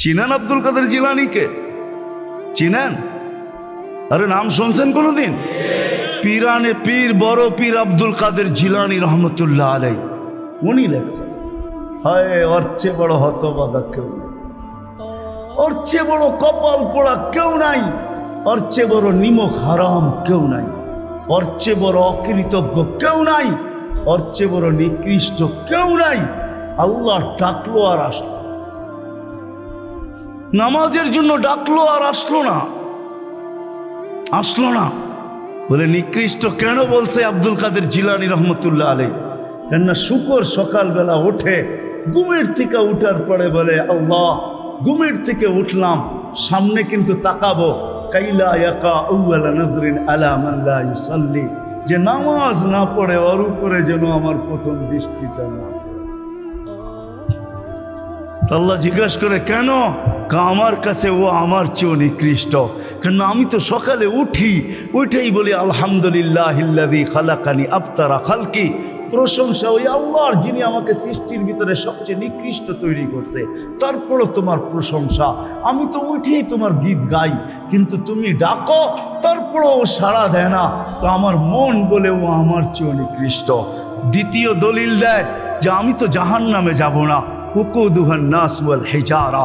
চিনেন আব্দুল কাদের জিলানীকে? চিনেন? আরে নাম শুনছেন কোনোদিন? পীরানে পীর বড় পীর আব্দুল কাদের জিলানী রহমতুল্লাহ আলাই উনি লেখছেন, হায় ওর চেয়ে বড় হতভাগা কেউ নেই, ওর চেয়ে বড় কপাল পোড়া কেউ নাই, ওর চেয়ে বড় নিমক হারাম কেউ নাই, ওর চেয়ে বড় অকৃতজ্ঞ কেউ নাই, ওর চেয়ে বড় নিকৃষ্ট কেউ নাই। আল্লাহ ডাকলো আর আসলো, নামাজের জন্য ডাকলো আর আসলো না। বলে নিকৃষ্ট কেন বলছে আব্দুল কাদের জিলানী রহমতুল্লাহ আলাই? কেননা শুকর সকালবেলা ওঠে, ঘুমের থেকে উঠার পরে বলে আল্লাহ ঘুমের থেকে উঠলাম, সামনে কিন্তু তাকাবো, কাইলা ইয়াকা আউয়ালা নজরিন আলা মান লা ইউসাল্লি, যে নামাজ না পড়ে ওর উপরে যেন আমার প্রথম দৃষ্টিটা না পড়ে। আল্লাহ জিজ্ঞাসা করে কেন? আমার কাছে ও আমার চেয়েও নিকৃষ্ট, কেন আমি তো সকালে উঠেই বলি আলহামদুলিল্লাহিল্লাযী খালাকানি আবতারা খালকি, প্রশংসা ওই আল্লাহর যিনি আমাকে সৃষ্টির ভিতরে সবচেয়ে নিকৃষ্ট তৈরি করছে, তারপরও তোমার প্রশংসা। আমি তো উঠেই তোমার গীত গাই, কিন্তু তুমি ডাকো তারপরও ও সাড়া দেয় না, তো আমার মন বলে ও আমার চেয়েও নিকৃষ্ট। দ্বিতীয় দলিল দেয় যে আমি তো জাহান্নামে যাব না, উকুদুহান নাস ওয়াল হিজারা,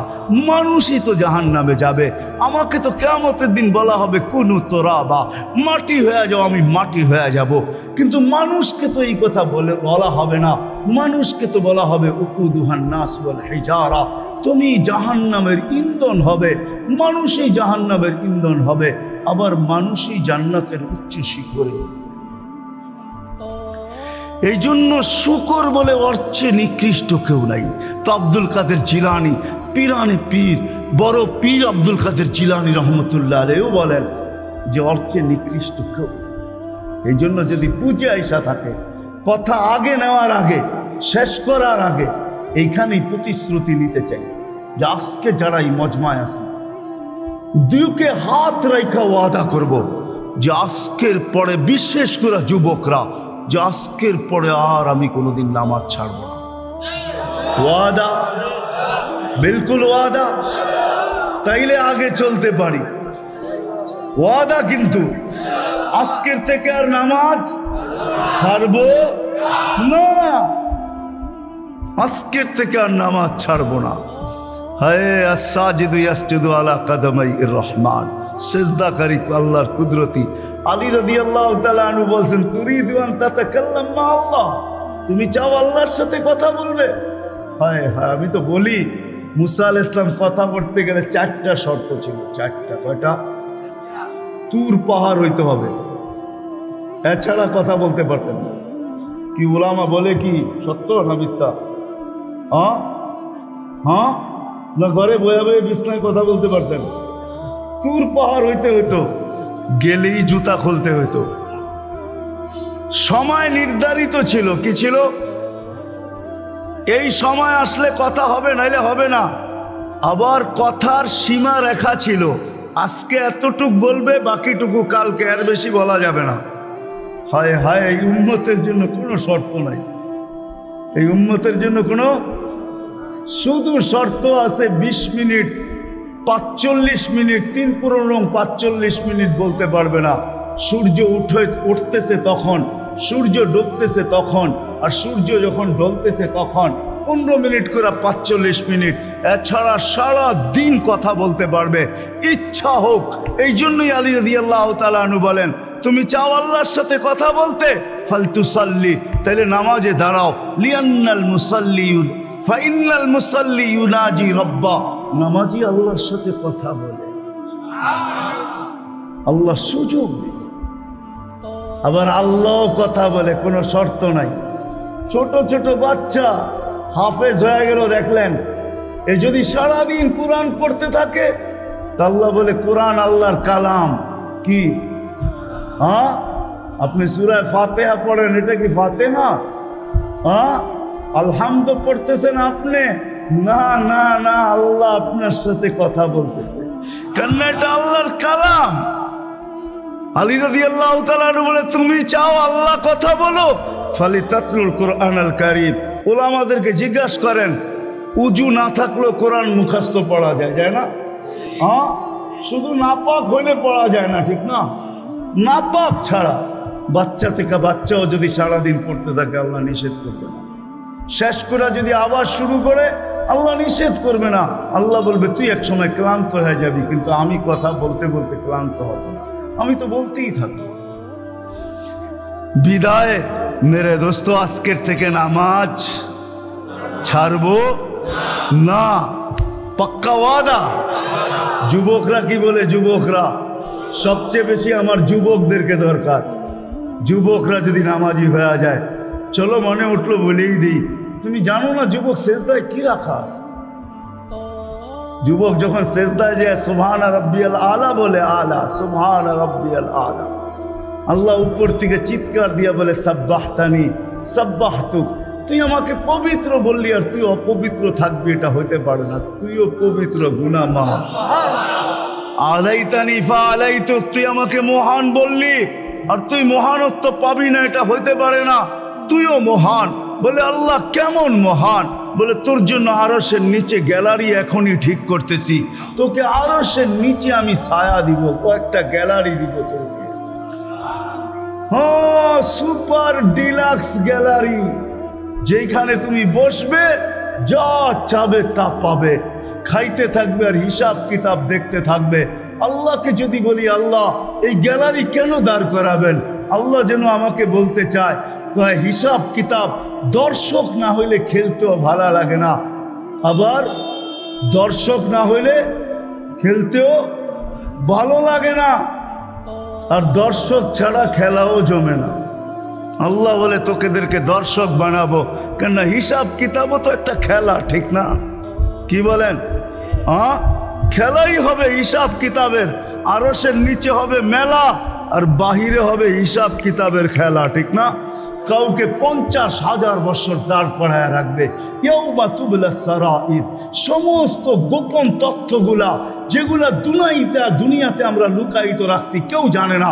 মানুষই তো জাহান্নামে যাবে, আমাকে তো কিয়ামতের দিন বলা হবে কুনু তুরাবা, মাটি হয়ে যাও, আমি মাটি হয়ে যাব। কিন্তু মানুষকে তো এই কথা বলা হবে না, মানুষকে তো বলা হবে উকুদুহান নাস ওয়াল হিজারা, তুমি জাহান্নামের ইন্ধন হবে, মানুষই জাহান্নামের ইন্ধন হবে, আবার মানুষই জান্নাতের উচ্চ শিখরে। এই জন্য শুকর বলে অর্চে নিকৃষ্ট কেউ নাই। তো আব্দুল কাদের জিলানী পীরানে পীর বড় পীর আব্দুল কাদের জিলানী রহমতুল্লাহ আলাইহিও বলেন যে অর্চে নিকৃষ্ট কেউ। এই জন্য যদি পূজা আইসা থাকে, কথা আগে নেওয়ার আগে, শেষ করার আগে এইখানেই প্রতিশ্রুতি নিতে চাই যে আজকে যারা এই মজমায় আছে দুকে হাত রাইখা ওয়াদা করব যে আজকের পরে, বিশেষ করে যুবকরা, যে আজকের পরে আর আমি কোনোদিন নামাজ ছাড়ব না। ওয়াদা, বিলকুল ওয়াদা, তাইলে আগে চলতে পারি। ওয়াদা কিন্তু আজকের থেকে আর নামাজ ছাড়ব না, আজকের থেকে আর নামাজ ছাড়ব না। হায় আস-সাজিদু ইয়াসজুদু আলা কাদামাইর রহমান, সিজদাকারী আল্লাহর কুদরতি। আলী রাদিয়াল্লাহু তাআলা আনহু বলছেন তুরিদু আন তাতাকাল্লাম মা আল্লাহ, তুমি চাও আল্লাহর সাথে কথা বলবে? হায় হায়, আমি তো বলি মুসা আলাইহিস সালাম কথা বলতে গেলে 4টা শর্ত ছিল। 4টা, কয়টা? তুর পাহাড় হইতে হবে, এছাড়া কথা বলতে পারতেন না। কি উলামা বলে কি সত্য না মিথ্যা? হ্যাঁ না ঘরে বয়ে বয়ে বিছনায় কথা বলতে পারতেন? তুর পাহাড় হইতে হইতো, গেলেই জুতা খুলতে হইতো। সময় নির্ধারিত ছিল, কি ছিল? এই সময় আসলে কথা হবে, নাইলে হবে না। আবার কথার সীমা রেখা ছিল, আজকে এতটুক বলবে, বাকিটুকু কালকে, এর বেশি বলা যাবে না। হায় হায়, এই উম্মতের জন্য কোনো শর্ত নাই, এই উম্মতের জন্য কোনো শুধু শর্ত আছে 20 মিনিট, 45 মিনিট, 3 পুরো 45 মিনিট বলতে পারবে না। সূর্য উঠতেছে তখন, সূর্য ডুবতেছে তখন, আর সূর্য যখন ডলতেছে তখন 15 মিনিট করে 45 মিনিট। এছাড়া সারা দিন কথা বলতে পারবে, ইচ্ছা হোক। এই জন্যই আলী রাদিয়াল্লাহু তাআলা আনহু বলেন তুমি চাও আল্লাহর সাথে কথা বলতে, ফালতুসাল্লি, তাহলে নামাজে দাঁড়াও। লিয়ান্নাল মুসাল্লিউন ফাইনাল মুসাল্লি ইউনাজি রব্বা, নামাজি আল্লাহর সাথে কথা বলে, আল্লাহ সুযোগ দিয়েছে। আবার আল্লাহ কথা বলে, কোনো শর্ত নাই। ছোট ছোট বাচ্চা হাফেজ হয়ে গেল, দেখলেন, এ যদি সারাদিন কোরআন পড়তে থাকে, তা আল্লাহ বলে কোরআন আল্লাহর কালাম। কি? হ্যাঁ, আপনি সূরা ফাতিহা পড়েন, এটা কি ফাতিহা? হ্যাঁ, আলহামদু পড়তেছেন আপনি? না না না, আল্লাহ আপনার সাথে কথা বলতেছে, কেন? এটা আল্লাহর কালাম। আলী রাদিয়াল্লাহু তাআলা বলে তুমি চাও আল্লাহ কথা বলো, ফালিতাতলুল কুরআনাল কারীম। উলামাদেরকে জিজ্ঞাসা করেন উজু না থাকলেও কোরআন মুখস্থ পড়া যায়, যায় না? হ্যাঁ, শুধু নাপাক হইলে পড়া যায় না, ঠিক না? নাপাক ছাড়া বাচ্চা থেকে বাচ্চাও যদি সারাদিন পড়তে থাকে আল্লাহ নিষেধ করবে না। শেষ করে যদি আবার শুরু করে আল্লাহ নিষেধ করবে না। আল্লাহ বলবে তুই এক সময় ক্লান্ত হয়ে যাবি, কিন্তু আমি কথা বলতে বলতে ক্লান্ত হব না, আমি তো বলতেই থাকবো। বিদায় মেরে দোস্ত, আজকের থেকে নামাজ ছাড়বো না, পাক্কা ওয়াদা। যুবকরা কি বলে? যুবকরা সবচেয়ে বেশি আমার যুবকদেরকে দরকার। যুবকরা যদি নামাজি হয়ে যায়, চলো মনে উঠলো বলেই দিই, তুমি জানো না যুবক সেজদায় কি রাখা আছে? যুবক যখন সেজদায় যায় সুবহান রাব্বিয়াল আলা বলে, আলা সুবহান রাব্বিয়াল আলা, আল্লাহ উপর থেকে চিৎকার দিয়া বলে সাব্বাহতানি সাব্বাহতুক, তুই আমাকে পবিত্র বললি আর তুই অপবিত্র থাকবি, এটা হইতে পারে না। তুইও পবিত্র, গুনাহ মাফ। আলাইতানি ফা আলাইতুক, তুই আমাকে মহান বললি আর তুই মহানত্ব পাবি না, এটা হইতে পারে না। তুইও মহান। বলে আল্লাহ কেমন মহান? বলে তোর জন্য আরশের নিচে গ্যালারি এখনই ঠিক করতেছি, তোকে আরশের নিচে আমি ছায়া দিব, কয়েকটা গ্যালারি দিব তোকে। হ্যাঁ, সুপার ডিলাক্স গ্যালারি, যেখানে তুমি বসবে যা চাবে তা পাবে, খাইতে থাকবে আর হিসাব কিতাব দেখতে থাকবে। আল্লাহকে যদি বলি আল্লাহ এই গ্যালারি কেন দাঁড় করাবেন, আল্লাহ যেন আমাকে বলতে চায় হিসাব কিতাব দর্শক না হইলে খেলতেও ভালো লাগে না, আবার দর্শক না হইলে খেলতেও ভালো লাগে না, আর দর্শক ছাড়া খেলাও জমে না। আল্লাহ বলে তোকেদেরকে দর্শক বানাবো, কেননা হিসাব কিতাবও তো একটা খেলা, ঠিক না? কি বলেন? হ্যাঁ, খেলাই হবে হিসাব কিতাবের। আরশের নিচে হবে মেলা আর বাহিরে হবে হিসাব কিতাবের খেলা, ঠিক না? কাউকে 50,000 বছর দাঁড় করায় রাখবে। ইয়াউমা তুবলা সারাইর, সমস্ত গোপন তথ্যগুলা যেগুলা দুনিয়াতে আমরা লুকায়িত রাখছি, কেউ জানে না,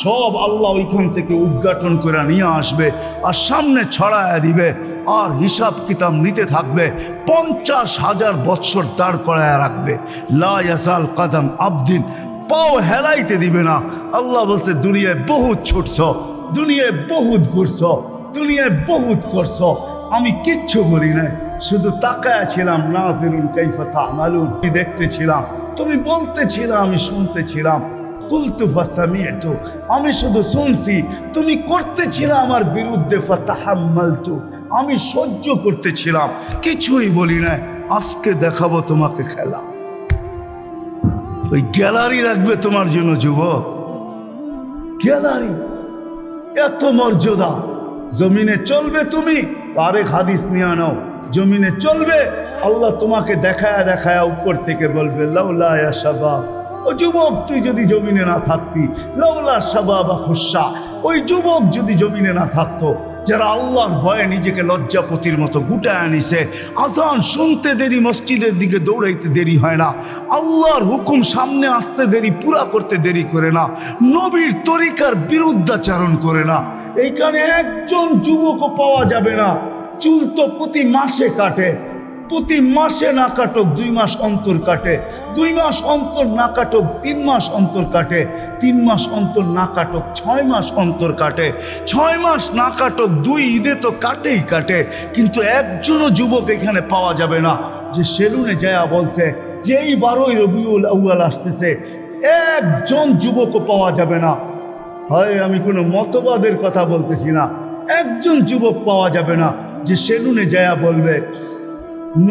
সব আল্লাহ ওইখান থেকে উদ্ঘাটন করে নিয়ে আসবে আর সামনে ছড়ায় দিবে, আর হিসাব কিতাব নিতে থাকবে। 50,000 বছর দাঁড় করায় রাখবে। লা ইয়াসাল কদম আবদিন, পাও হেলাইতে দিবে না। আল্লাহ বলছে দুনিয়ায় বহুত ছুটছ, দুনিয়ায় বহুত ঘুরছ, দুনিয়ায় বহুত করছ, আমি কিচ্ছু বলি নাই, শুধু তাকায়া ছিলাম। নাজিরুন কাইফা তা'মালুন, আমি দেখতেছিলাম, তুমি বলতেছিলাম, আমি শুনতেছিলাম। কুলতু ফাসামি'তু, আমি শুধু শুনছি, তুমি করতেছিলাম আমার বিরুদ্ধে। ফাতাহাম্মালতু, আমি সহ্য করতেছিলাম, কিছুই বলি নাই। আজকে দেখাবো তোমাকে খেলা। ওই গ্যালারি রাখবে তোমার জন্য যুবক, গ্যালারি, এত মর্যাদা। জমিনে চলবে তুমি, আরেক হাদিস নিয়ে নাও, জমিনে চলবে, আল্লাহ তোমাকে দেখায়া দেখায়া উপর থেকে বলবে লাউলা ইয়া শাবাব, ও যুবক তুই যদি জমিনে না থাকতি, লাউলা শাবাব খুশা, ওই যুবক যদি জমিনে না থাকতো, যারা আল্লাহর ভয়ে নিজেকে লজ্জাপতির মতো গুটায় আনিছে, আজান শুনতে দেরি, মসজিদের দিকে দৌড়াইতে দেরি হয় না, আল্লাহর হুকুম সামনে আসতে দেরি, পুরা করতে দেরি করে না, নবীর তরিকার বিরুদ্ধাচারণ করে না, এইখানে একজন যুবকও পাওয়া যাবে না। চুল তো প্রতি মাসে কাটে, প্রতি মাসে না কাটক 2 মাস অন্তর কাটে, 2 মাস অন্তর না কাটক 3 মাস অন্তর কাটে, 3 মাস অন্তর না কাটক 6 মাস অন্তর কাটে, 6 মাস না কাটক 2 ঈদে তো কাটেই কাটে। কিন্তু একজনও যুবক এখানে পাওয়া যাবে না যে সেলুনে যায় বলছে যে এই 12ই রবিউল আউয়াল আসতেছে, একজন যুবকও পাওয়া যাবে না। হয় আমি কোনো মতবাদের কথা বলতেছি না, একজন যুবক পাওয়া যাবে না যে সেলুনে যায় বলবে,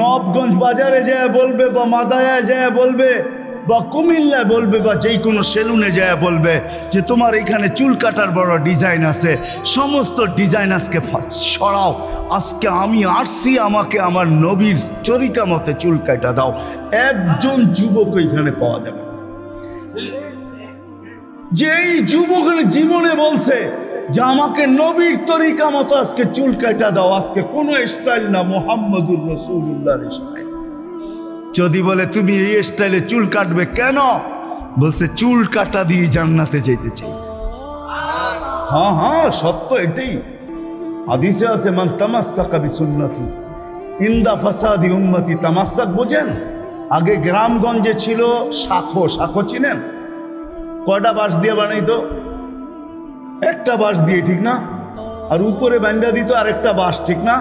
নবগঞ্জ বাজারে যায় বলবে, বা মাদায়ায় যায় বলবে, বা কুমিল্লায় বলবে, বা যেই কোনো সেলুনে যায় বলবে যে তোমার এখানে চুল কাটার বড় ডিজাইন আছে, সমস্ত ডিজাইন আজকে সরাও, আজকে আমি আসছি, আমাকে আমার নবীর চরিকা মতে চুল কাটা দাও। একজন যুবক এখানে পাওয়া যাবে। যেই যুবক জীবনে বলছে যে আমাকে নবীর তরিকা মতো আজকে চুল কাটা দাও, আজকে কোনো স্টাইল না, মুহাম্মদুর রাসূলুল্লাহর স্টাইল। যদি বলে তুমি এই স্টাইলে চুল কাটবে কেন, বলছে চুল কাটা দিয়ে জান্নাতে যেতে চাই। হ্যাঁ হ্যাঁ, সত্য এটাই। হাদিসে আছে মান তামাসসাকা বিসুন্নতি, ইন্দা ফাসাদি উম্মতি তামাসাক বোঝেন? আগে গ্রামগঞ্জে ছিল শাখো, শাখো চিনেন? কয়টা বাঁশ দিয়ে বানাইতো? একটা বাঁশ দিয়ে, ঠিক না? আর উপরে বান্ধা দিত আরেকটা বাঁশ, ঠিক না?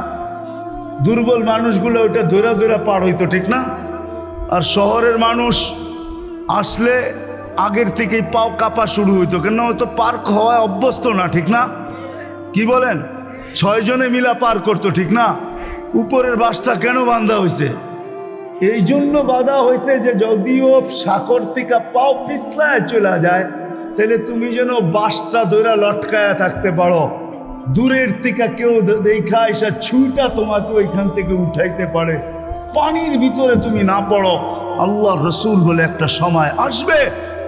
দুর্বল মানুষগুলো ওইটা দৌড়া দৌড়া পার হইতো, ঠিক না? আর শহরের মানুষ আসলে আগের থেকেই পাও কাঁপা শুরু হইতো, কেন হয়তো পার্ক হওয়ায় অভ্যস্ত না, ঠিক না? কি বলেন? 6 জনে মিলা পার করতো, ঠিক না? উপরের বাঁশটা কেন বাঁধা হয়েছে? এই জন্য বাঁধা হয়েছে যে যদিও সাকর থেকে পাও পিছলায় চলে যায়, তাহলে তুমি যেন বাঁশটা ধরে লটকায়া থাকতে পারো। দূরের থেকে কেউ দেখা এসে ছুঁটা তোমাকে ওইখান থেকে উঠাইতে পারে, পানির ভিতরে তুমি না পড়ো। আল্লাহ রসুল বলে একটা সময় আসবে,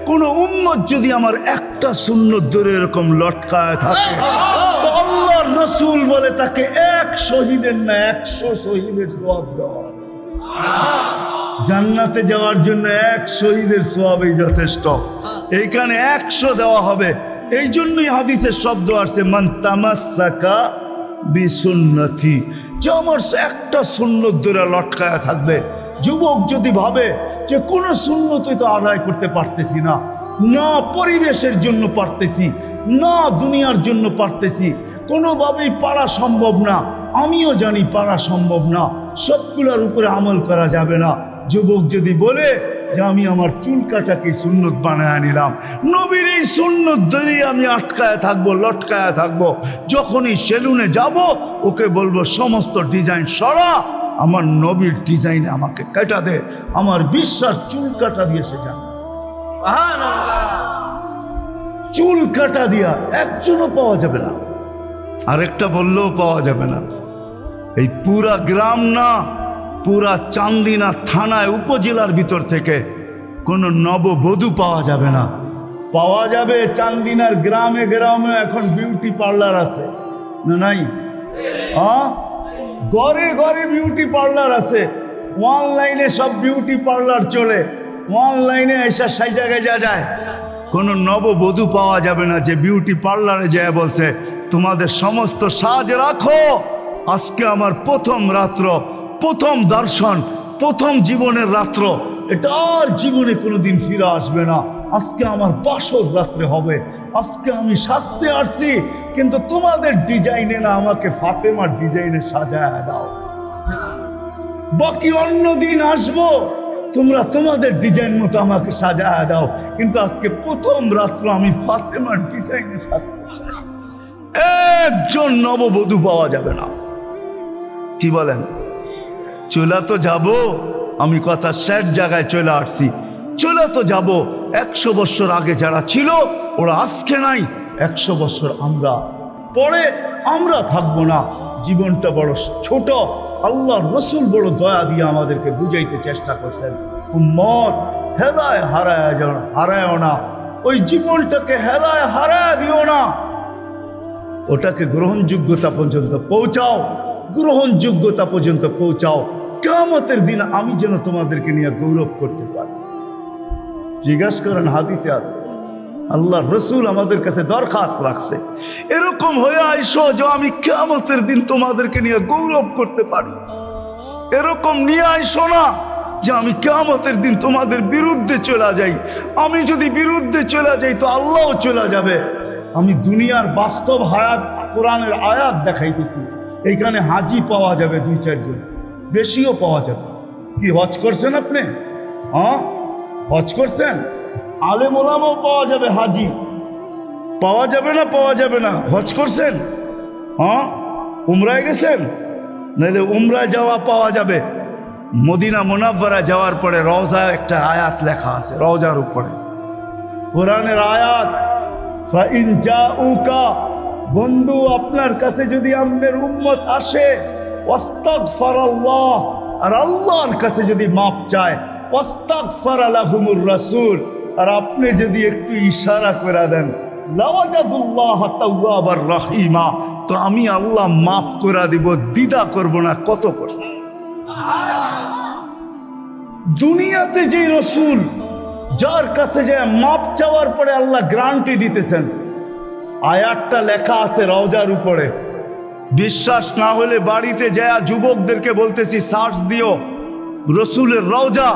কোন উম্মত যদি আমার একটা সুন্নত ধরে এরকম লটকায় থাকে, তো আল্লাহ রসুল বলে তাকে 1 শহীদের না 100 শহীদের সওয়াব দেওয়া। জান্নাতে যাওয়ার জন্য 1 শহীদের সওয়াবই যথেষ্ট, এইখানে 100 দেওয়া হবে। এই জন্যই হাদিসের শব্দ আসছে মান তামাসসাকা বিসুন্নতি, যে আমার একটা সুন্নত ধরে লটকায়া থাকবে। যুবক যদি ভাবে যে কোনো সুন্নতই তো আদায় করতে পারতেছি না, না পরিবেশের জন্য পারতেছি, না দুনিয়ার জন্য পারতেছি, কোনোভাবেই পারা সম্ভব না, আমিও জানি পারা সম্ভব না, সবগুলোর উপরে আমল করা যাবে না। যুবক যদি বলে যে আমি আমার চুল কাটাকে সুন্নত বানায় নিলাম, নবীর এই সুন্নত ধরেই আমি আটকায় থাকবো, লটকায় থাকবো, যখনই সেলুনে যাব ওকে বলবো সমস্ত ডিজাইন সরা, আমার নবীর ডিজাইনে আমাকে কাটা দে, আমার বিশ্বাস চুল কাটা দিয়ে সে যাবে। চুল কাটা দিয়া একজনও পাওয়া যাবে না, আরেকটা বললেও পাওয়া যাবে না। এই পুরা গ্রাম না, পুরা চান্দিনা থানায় উপজেলার ভিতর থেকে কোনো নববধূ পাওয়া যাবে না। পাওয়া যাবে চান্দিনার গ্রামে গ্রামে এখন বিউটি পার্লার আছে না? নাই? ঘরে ঘরে বিউটি পার্লার আছে, অনলাইনে সব বিউটি পার্লার চলে, অনলাইনে এসে সেই জায়গায় যায়। কোনো নববধূ পাওয়া যাবে না যে বিউটি পার্লারে যায় বলছে তোমাদের সমস্ত সাজ রাখো, আজকে আমার প্রথম রাত্র, প্রথম দর্শন, প্রথম জীবনের রাত্র, এটা আর জীবনে কোনোদিন ফিরে আসবে না, আজকে আমার বাসর রাত্রে হবে, আজকে আমি সাজতে আসছি, কিন্তু তোমাদের ডিজাইনে না, আমাকে ফাতেমার ডিজাইনে সাজায় দাও, বাকি অন্য দিন আসবো, তোমরা তোমাদের ডিজাইন মতো আমাকে সাজায় দাও, কিন্তু আজকে প্রথম রাত্র আমি ফাতেমার ডিজাইনে সাজতে চাই। একজন নববধূ পাওয়া যাবে না। কি বলেন? চলে তো যাব, আমি কথা শেষ জায়গায় চলে আসছি, চলে তো যাব। 100 বছর আগে যারা ছিল ওরা আজকে নাই, 100 বছর আমরা পরে আমরা থাকবো না। জীবনটা বড় ছোট, আল্লাহ রসুল বড় দয়া দিয়ে আমাদেরকে বুঝাইতে চেষ্টা করছেন, উম্মত হেদায় হারায় না, ওই জীবনটাকে হেদায় হারায় দিও না, ওটাকে গ্রহণযোগ্যতা পর্যন্ত পৌঁছাও, গ্রহণযোগ্যতা পর্যন্ত পৌঁছাও। কিয়ামতের দিন আমি যেন তোমাদেরকে নিয়ে গৌরব করতে পারি। জিজ্ঞাসা করেন, হাদিসে আছে, আল্লাহ রসুল আমাদের কাছে দরখাস্ত রাখছে, এরকম হয়ে আইসো যে আমি কিয়ামতের দিন তোমাদেরকে নিয়ে গৌরব করতে পারি। এরকম নিয়ে আইসো না যে আমি কিয়ামতের দিন তোমাদের বিরুদ্ধে চলে যাই। আমি যদি বিরুদ্ধে চলে যাই তো আল্লাহও চলে যাবে। আমি দুনিয়ার বাস্তব হায়াত, কোরআনের আয়াত দেখাইতেছি। এইখানে হাজি পাওয়া যাবে 2-4 জন, বেশিও পাওয়া যাবে। কি হজ করছেন আপনি? হজ করছেন? আলেম ওলামাও পাওয়া যাবে, হাজি পাওয়া যাবে না? পাওয়া যাবে না? হজ করছেন? উমরায় গেছেন? নাহলে উমরায় যাওয়া পাওয়া যাবে। মদিনা মুনাফফারা যাওয়ার পরে রওজায় একটা আয়াত লেখা আছে, রওজার উপরে কোরআনের আয়াত, ফাইন জাউকা, বন্ধু আপনার কাছে যদি আপনার উম্মত আসে, ওয়াস্তাগফারাল্লাহ, আর আল্লাহর কাছে যদি মাপ চায়, ওয়াস্তাগফারা লাহুমুর রাসূল, আর আপনি যদি একটু ইশারা করে দেন, লাওয়াজাদুল্লাহ তাওয়াবার রহিমা, তো আমি আল্লাহ মাফ করে দিব, দ্বিধা করব না। কত করছে দুনিয়াতে যে রসুল, যার কাছে যে মাপ চাওয়ার পরে আল্লাহ গ্যারান্টি দিতেছেন। আয়াতটা লেখা আছে রওজার উপরে, বিশ্বাস না হলে বাড়িতে যায় যুবকদেরকে বলতেছি সার্চ দিও রসুলের রওজা,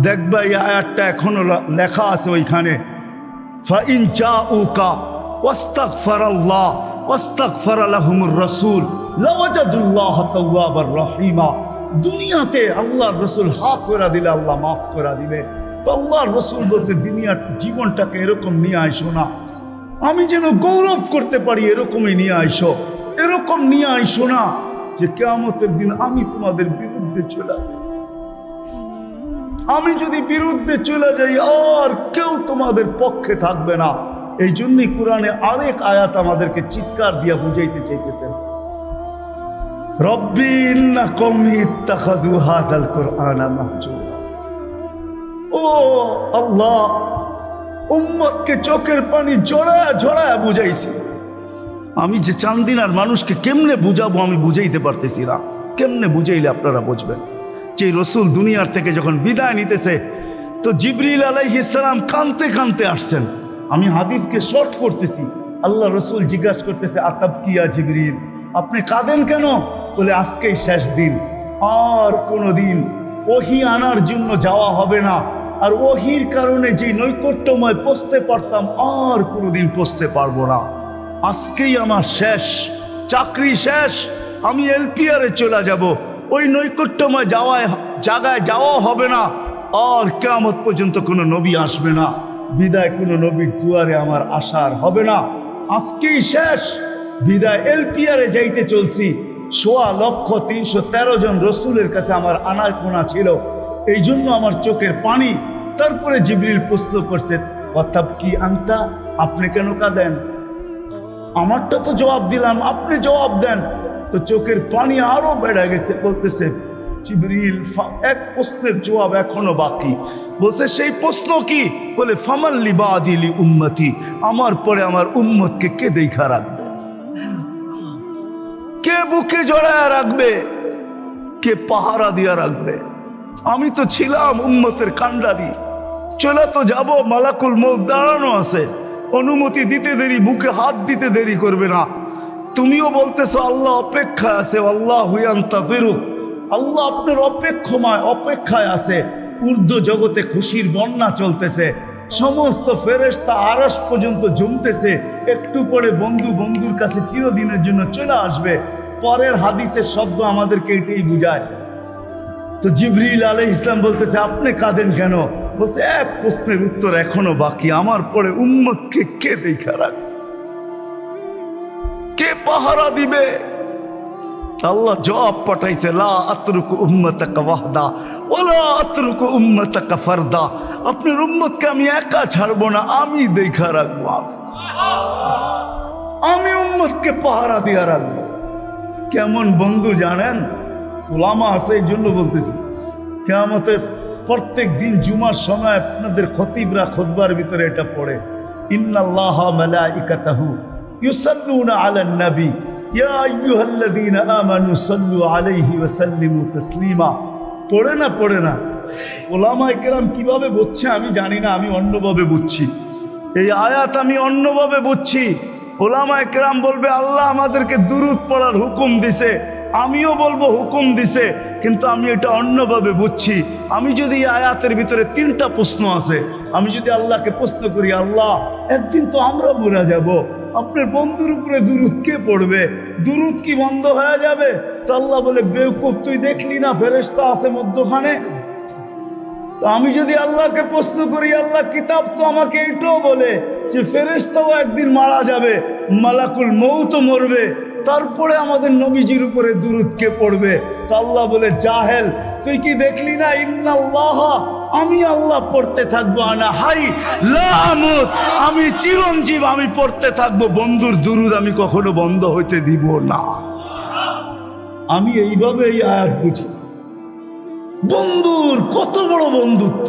দেখবা এই আয়াতটা এখনো লেখা আছে ওইখানে, ফাইন জাউকা ওয়াস্তাগফারাল্লাহ ওয়াস্তাগফারা লাহুমুর রাসূল লাওয়াজাদুল্লাহ তাওয়াবার রহিমা। দুনিয়াতে আল্লাহর রসুল হাত করে দিলে আল্লাহ মাফ করে দিবে। তো আল্লাহর রসুল বলছে দুনিয়ার জীবনটাকে এরকম নিয়ে আইসো না, আমি যেন গৌরব করতে পারি এরকমই নিয়ে আইসো। এরকম নিয়ে আইসো না যে কিয়ামতের দিন আমি তোমাদের বিরুদ্ধে চলে যাই। আমি যদি বিরুদ্ধে চলে যাই আর কেউ তোমাদের পক্ষে থাকবে না। এই জন্যই কোরআনে আরেক আয়াত আমাদেরকে চিৎকার দিয়া বুঝাইতে চাইতেছেন, রব্বি ইন্না কওমি ইত্তাখাযু হাযাল কুরআনা মাহজুরা। ও আল্লাহ, উম্মতকে চোখের পানি জড়ায়া জড়ায়া বুঝাইছি। আমি যে চান্দিনার মানুষকে কেমনে বুঝাবো আমি বুঝাইতে পারতেছি না। কেমনে বুঝাইলে আপনারা বুঝবেন? যে রসুল দুনিয়ার থেকে যখন বিদায় নিতেছে তো জিবরিল আলাইহিস সালাম কাঁদতে কাঁদতে আসছেন। আমি হাদিসকে শর্ট করতেছি। আল্লাহ রসুল জিজ্ঞাসা করতেছে, আতাবকিয়া জিবরিল, আপনি কাঁদেন কেন? বলে আজকেই শেষ দিন, আর কোনোদিন ওহী আনার জন্য যাওয়া হবে না। আর ওহীর কারণে যে নৈকট্যময় পৌঁছতে পারতাম আর কোনোদিন পৌঁছতে পারবো না। আজকেই আমার শেষ, চাকরি শেষ, আমি এলপিআরে চলে যাব। ওই নৈকট্যময় জায়গায় যাওয়া হবে না, আর কিয়ামত পর্যন্ত কোনো নবী আসবে না। বিদায় কোনো নবীর দুয়ারে আমার আসার হবে না। আজকেই শেষ, বিদায় এলপিআরে যাইতে চলছি। ১৬,৩১৩ জন রসুলের কাছে আমার আনাগোনা ছিল, এই জন্য আমার চোখের পানি। তারপরে জিবরিল প্রশ্ন করছে, ওয়াতাবকি আনতা, আপনি কেন কাঁদেন? আমারটা তো জবাব দিলাম, আপনি জবাব দেন। তো চোখের পানি আরো বেড়ে গেছে। বলতেছে জিবরিল, এক প্রশ্নের জবাব এখনো বাকি। বলছে সেই প্রশ্ন কি? বলে ফামাল্লি বাদিলি উম্মতি, আমার পরে আমার উম্মতকে কে দেখা রাখবে? কে বুকে জড়ায়া রাখবে? কে পাহারা দিয়া রাখবে? আমি তো ছিলাম উম্মতের কান্ডারি, চলে তো যাব, মালাকুল মউত দাঁড়ানো আছে, অনুমতি দিতে দেরি, বুকে হাত দিতে দেরি করবে না। তুমিও বলতেছো আল্লাহ অপেক্ষায় আছে, আল্লাহু ইয়ান্তাযিরুক, আল্লাহ আপনার অপেক্ষায় আছে। ঊর্ধ্ব জগতে খুশির বন্যা চলতেছে, সমস্ত ফেরেশতা আরশ পর্যন্ত জমতেছে। একটু পরে বন্ধুর কাছে চিরদিনের জন্য চলে আসবে। পরের হাদিসের শব্দ আমাদেরকে এটাই বুঝায়। তো জিবরিল আলাইহিস সালাম বলতেছে, আপনি কাঁদেন কেন? বলছে এক প্রশ্নের উত্তর এখনো বাকি, আমার পরে উম্মতকে কে দেখা রাখবে? কে পাহারা দিবে? আল্লাহ জবাব পাঠাইছে, লা আতরুকু উম্মতাকা ওয়াহদা ওয়ালা আতরুকু উম্মতাকা ফারদা। আপনার উম্মতকে আমি একা ছাড়বো না, আমি দেখা রাখবো। আমি উম্মতকে পাহারা দিয়া রাখবো। কেমন বন্ধু জানেন? উলামা আছে, এই জন্য বলতেছি। কিয়ামতের প্রত্যেক দিন জুমার সময় আপনাদের খতিবরা খুতবার ভিতরে এটা পড়ে, ইন্নাল্লাহা মালাইকাতাহু ইউসাল্লুনা আলান নবী ইয়া আইয়ুহাল্লাযীনা আমানু সাল্লু আলাইহি ওয়া সাল্লিমু তাসলিমা। পড়ে না? উলামায়ে কেরাম কিভাবে বুঝছে আমি জানি না, আমি অন্যভাবে বুঝছি। এই আয়াত আমি অন্যভাবে বুঝছি। উলামায়ে কেরাম বলবে আল্লাহ আমাদেরকে দুরূদ পড়ার হুকুম দিছে, আমিও বলবো হুকুম দিছে, কিন্তু আমি এটা অন্যভাবে বুঝছি। আমি যদি এই আয়াতের ভিতরে 3টা প্রশ্ন আছে, আমি যদি আল্লাহকে প্রশ্ন করি, আল্লাহ একদিন তো আমরা মরে যাব, আপনার বন্ধুর উপরে দুরূদ কে পড়বে? দুরূদ কি বন্ধ হয়ে যাবে? তো আল্লাহ বলে, বেওকুফ, তুই দেখলি না ফেরেশতা আছে মধ্যখানে? তো আমি যদি আল্লাহকে প্রশ্ন করি, আল্লাহ কিতাব তো আমাকে এটাও বলে যে ফেরেশতাও একদিন মারা যাবে, মালাকুল মউতও মরবে, তারপরে আমাদের নবীজির উপরে দুরূদ কে পড়বে? তো আল্লাহ বলে, জাহেল, তুই কি দেখলি না? ইন্নাল্লাহ, আমি আল্লাহ পড়তে থাকবো, আনা হাই লা আমুত, আমি চিরঞ্জীব, আমি পড়তে থাকবো। বন্ধুর দুরূদ আমি কখনো বন্ধ হইতে দিব না। আমি এইভাবে এই আয়াত বুঝি। বন্ধুর কত বড় বন্ধুত্ব!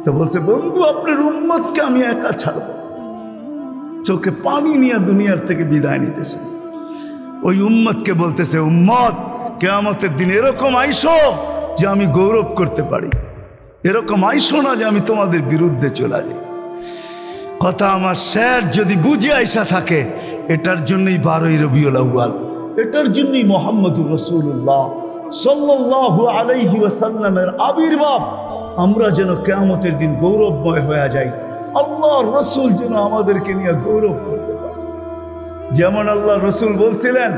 তো বলছে, বন্ধু আপনার উম্মতকে আমি একা ছাড়বো। চোখে পানি নিয়ে দুনিয়ার থেকে বিদায় নিতেছে। ওই উম্মতকে বলতেছে, উম্মত কিয়ামতের দিন এরকম আইসো যে আমি গৌরব করতে পারি, এরকম আইসো না যে আমি তোমাদের বিরুদ্ধে চলে যাই। কথা আমার শের যদি বুঝে আইসা থাকে, এটার জন্যই 12ই রবিউল আউয়াল, এটার জন্যই মুহাম্মদুর রাসূলুল্লাহ সাল্লাল্লাহু আলাইহি ওয়াসাল্লামের আবির্ভাব। আমরা যেন কিয়ামতের দিন গৌরবময় হয়ে যাই, আল্লাহর রাসূল যেন আমাদেরকে নিয়ে গৌরব করতে পারে। যেমন আল্লাহ রাসূল বলছিলেন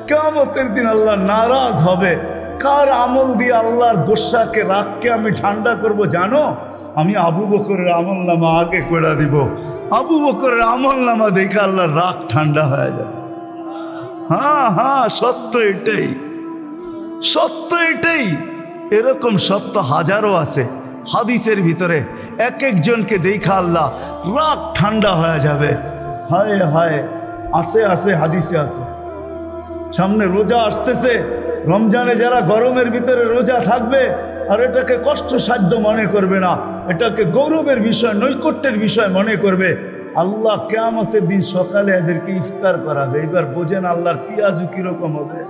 কিয়ামতের দিন আল্লাহ নারাজ হবে, কার আমল দিয়ে আল্লাহর গোসাকে রাগকে আমি ঠান্ডা করব জানো? আমি আবু বকরের আমল নামা আগে করে দিব, আবু বকরের আমল নামা দেখে আল্লাহর রাগ ঠান্ডা হয়ে যাবে। হ্যাঁ হ্যাঁ, সত্য এটাই, সত্য এটাই। এরকম সত্য হাজারো আছে হাদিসের ভিতরে। এক একজনকে দেখা আল্লাহ রাগ ঠান্ডা হয়ে যাবে। হায় হায়, আছে আছে, হাদিসে আছে। সামনে রোজা আসতেছে, রমজানে যারা গরমের ভিতরে রোজা থাকবে আর এটাকে কষ্টসাধ্য মনে করবে না, এটাকে গৌরবের বিষয়, নৈকট্যের বিষয় মনে করবে, আল্লাহ কিয়ামতের দিন সকালে এদেরকে ইফতার করাবে। এবার বোঝেন আল্লাহর পেঁয়াজু কিরকম হবে,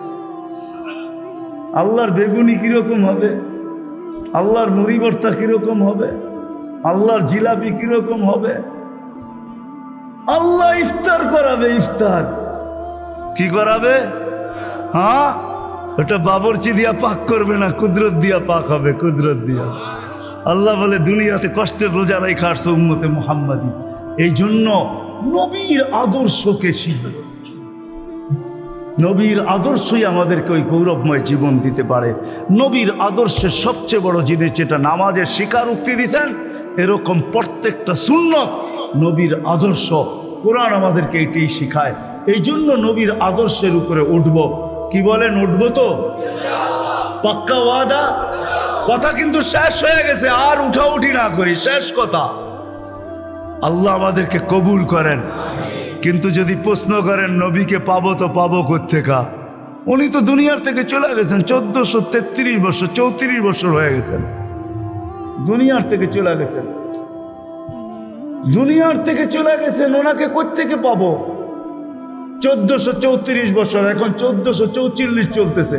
আল্লাহর বেগুনি কিরকম হবে, আল্লাহর মুড়ি ভর্তা কিরকম হবে, আল্লাহর জিলাপি কিরকম হবে। আল্লাহ ইফতার করাবে। ইফতার কি করাবে? হ্যাঁ, ওটা বাবরচি দিয়া পাক করবে না, কুদরত দিয়া পাক হবে, কুদরত দিয়া। আল্লাহ বলে দুনিয়াতে কষ্টের রোজা রাখা আসছে উম্মতে মুহাম্মাদি, এই জন্য নবীর আদর্শকে শিখবে। নবীর আদর্শই আমাদেরকে ওই গৌরবময় জীবন দিতে পারে। নবীর আদর্শের সবচেয়ে বড় জিনিস যেটা নামাজের স্বীকারোক্তি দিয়েছেন, এরকম প্রত্যেকটা সুন্নত নবীর আদর্শ। কোরআন আমাদেরকে এটাই শিখায়। এই জন্য নবীর আদর্শের উপরে উঠবো। কি বলেন, উঠবো তো? পাক্কা ওয়াদা? কথা কিন্তু শেষ হয়ে গেছে, আর উঠাউঠি না করি, শেষ কথা। আল্লাহ আমাদেরকে কবুল করেন। কিন্তু যদি প্রশ্ন করেন নবীকে পাবো তো পাবো কোত্থেকা, উনি তো দুনিয়ার থেকে চলে গেছেন 1433 বছর, 34 বছর হয়ে গেছেন, দুনিয়ার থেকে চলে গেছেন, দুনিয়ার থেকে চলে গেছেন। ওনাকে কোত্থেকে পাবো? 1434 বছর, এখন 1444 চলতেছে।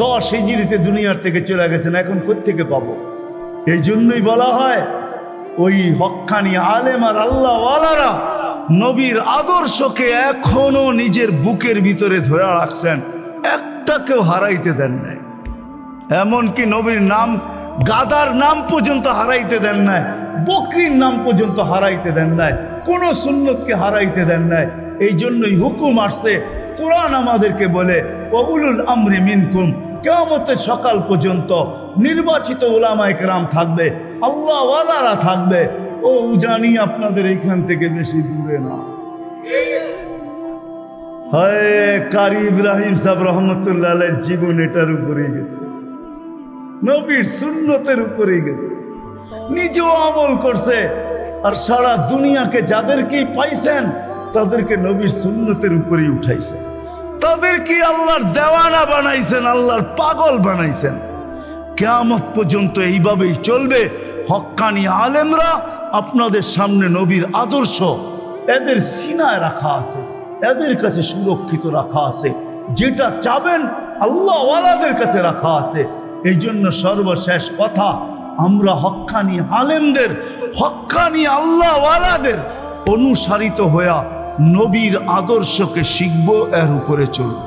10 হিজরিতে দুনিয়ার থেকে চলে গেছেন, এখন কোত্থেকে পাবো? এই জন্যই বলা হয় ওই হক্কানি আলেম আর আল্লাহ ওয়ালারা নবীর আদর্শকে এখনো নিজের বুকের ভিতরে ধরে রাখছেন, একটাকেও হারাইতে দেন নাই। এমনকি নবীর নাম, গাদার নাম পর্যন্ত হারাইতে দেন নাই, বকরির নাম পর্যন্ত হারাইতে দেন নাই, কোন সুন্নতকে হারাইতে দেন নাই। এই জন্যই হুকুম আসছে, কোরআন আমাদেরকে বলে ওউলুল আমরি মিনকুম, কিয়ামতের সকাল পর্যন্ত নির্বাচিত উলামায়ে কেরাম থাকবে, আল্লাহ ওয়ালারা থাকবে। ও জানি আপনাদের এইখান থেকে বেশি দূরে না। হায়, কারি ইব্রাহিম সাহেব রহমতুল্লাহ আলাইহির জীবন এটার উপরেই গেছে, নবীর সুন্নতের উপরেই গেছে। নিজেও আমল করছে, আর সারা দুনিয়াকে যাদেরকেই পাইছেন তাদেরকে নবীর সুন্নতের উপরেই উঠাইছে, তাদেরকে আল্লাহর দেওয়ানা বানাইছেন, আল্লাহর পাগল বানাইছেন। কিয়ামত পর্যন্ত এইভাবেই চলবে। হক্কানি আলেমরা আপনাদের সামনে নবীর আদর্শ এদের সিনায় রাখা আছে, এদের কাছে সুরক্ষিত রাখা আছে। যেটা চাবেন আল্লাহ ওয়ালাদের কাছে রাখা আছে। এই জন্য সর্বশেষ কথা, আমরা হক্কানি আলেমদের, হক্কানি আল্লাহ ওয়ালাদের অনুসারিত হইয়া নবীর আদর্শকে শিখব, এর উপরে চলব।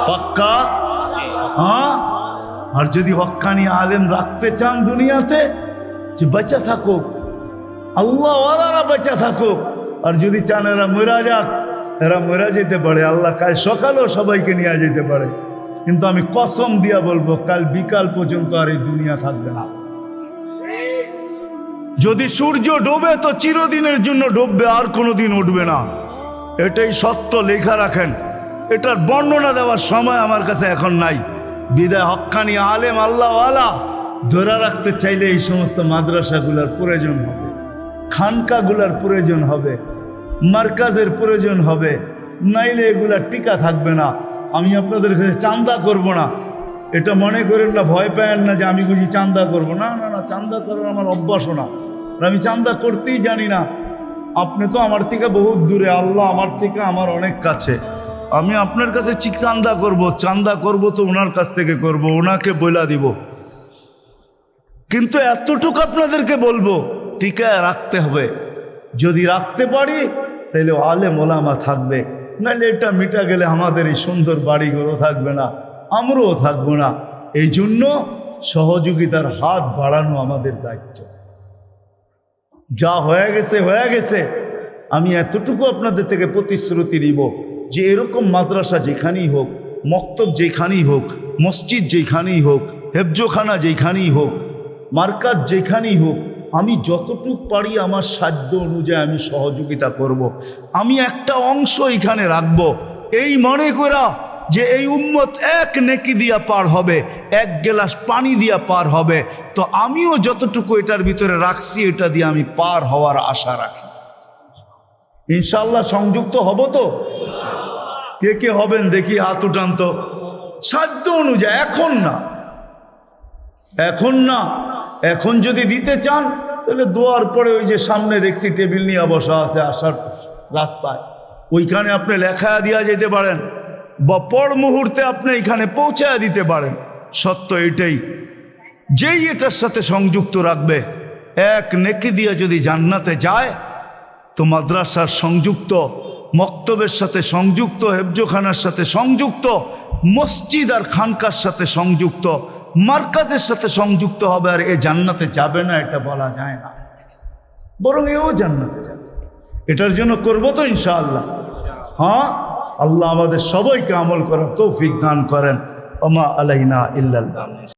পাক্কা? হ্যাঁ। আর যদি হক্কানি আলেম রাখতে চান দুনিয়াতে, যে বেঁচে থাকুক, আল্লাহ ওয়ালারা বেঁচে থাকুক। আর যদি চান এরা মরা যাক, এরা মরা যেতে পারে, আল্লাহ কাল সকালেও সবাইকে নিয়ে যেতে পারে। কিন্তু আমি কসম দিয়া বলবো, কাল বিকাল পর্যন্ত আর এই দুনিয়া থাকবে না। যদি সূর্য ডোবে তো চিরদিনের জন্য ডুববে, আর কোনোদিন উঠবে না। এটাই সত্য, লেখা রাখেন। এটার বর্ণনা দেওয়ার সময় আমার কাছে এখন নাই। বিদায় হক্কানি আলেম আল্লাহ ওয়ালা ধরে রাখতে চাইলে এই সমস্ত মাদ্রাসাগুলোর প্রয়োজন হবে, খানকাগুলোর প্রয়োজন হবে, মার্কাজের প্রয়োজন হবে, নাইলে এগুলা টিকা থাকবে না। আমি আপনাদের কাছে চান্দা করব না, এটা মনে করেন না, ভয় পায়েন না যে আমি বুঝি চান্দা করব না। না না, চান্দা করার আমার অভ্যাসও না, আমি চান্দা করতেই জানি না। আপনি তো আমার থেকে বহুত দূরে, আল্লাহ আমার থেকে আমার অনেক কাছে। আমি আপনার কাছে চান্দা করব তো ওনার কাছ থেকে করব, ওনাকে বইলা দিব। কিন্তু এতটুকু আপনাদেরকে বলবো, টিকায় রাখতে হবে। যদি রাখতে পারি তাইলে আলেম ওলামা থাকবে, নাহলে এটা মিটা গেলে আমাদের এই সুন্দর বাড়িগুলো থাকবে না, আমরাও থাকবো না। এই জন্য সহযোগিতার হাত বাড়ানো আমাদের দায়িত্ব। যা হয়ে গেছে হয়ে গেছে। আমি এতটুকু আপনাদের থেকে প্রতিশ্রুতি নিব যে এরকম মাদ্রাসা যেখানেই হোক, মক্তব যেখানেই হোক, মসজিদ যেখানেই হোক, হেফজোখানা যেখানেই হোক, মার্কাজ যেখানেই হোক, আমি যতটুক পারি আমার সাধ্য অনুযায়ী আমি সহযোগিতা করব। আমি একটা অংশ এখানে রাখব, এই মনে করা যে এই উম্মত এক নেকি দিয়া পার হবে, এক গ্লাস পানি দিয়া পার হবে। তো আমিও যতটুকু এটার ভিতরে রাখছি, এটা দিয়ে আমি পার হওয়ার আশা রাখি। ইনশাআল্লাহ সংযুক্ত হব তো? কে কে হবেন দেখি হাত উঠান তো। সাধ্য অনুযায়ী, এখন না, এখন না। এখন যদি দিতে চান তাহলে দোয়ার পরে ওই যে সামনে দেখছি টেবিল নিয়ে বসা আছে আসার রাস্তায়, ওইখানে আপনি লেখা দিয়া যেতে পারেন, বা পর মুহূর্তে আপনি এখানে পৌঁছায় দিতে পারেন। সত্য এটাই, যেই এটার সাথে সংযুক্ত রাখবে, এক নেকি দিয়া যদি জান্নাতে যায়, তো মাদ্রাসার সংযুক্ত, মক্তবের সাথে সংযুক্ত, হেফজোখানার সাথে সংযুক্ত, মসজিদ আর খানকার সাথে সংযুক্ত, মার্কাজের সাথে সংযুক্ত হবে। আর এ জান্নাতে যাবে না এটা বলা যায় না, বরং এও জান্নাতে যাবে। এটার জন্য করবো তো ইনশাআল্লাহ। হ্যাঁ, আল্লাহ আমাদের সবাইকে আমল করার তৌফিক দান করেন। ওমা আলাইনা ইল্লাল বালাগ।